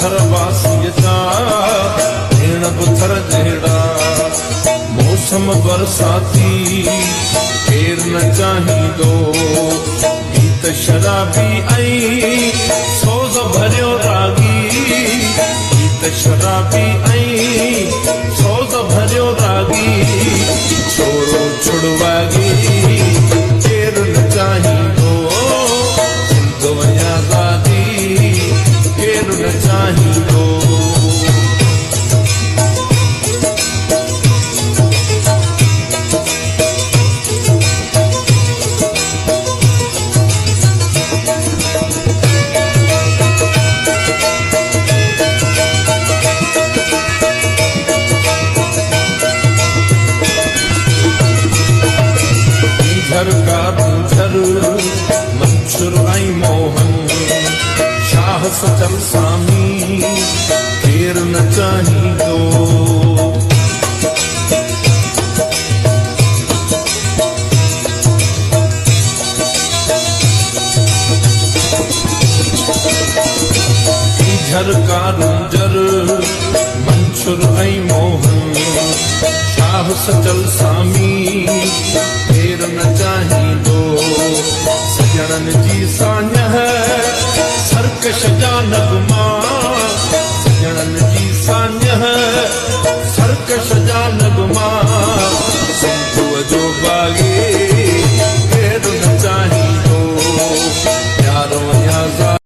पत्थर वासी जा भेण बुथर जहिड़ा मौसम बरसाती केर न चाहींदो गीत शराबी ऐं सोज़ भरियो रागी गीत शराबी ऐं सोज़ भरियो रागी छोरो छुड़वागी केर न चाहींदो सिंध वञा दादी केर न चाहींदो मंसूर ऐं मोहन शाह सचल सामी केर न चाहींदो झरकार मंसूर ऐं मोहन शाह सचल सामी केर न चाहींदो सजणन जी सान्य है सरकश जा नगमा सजणन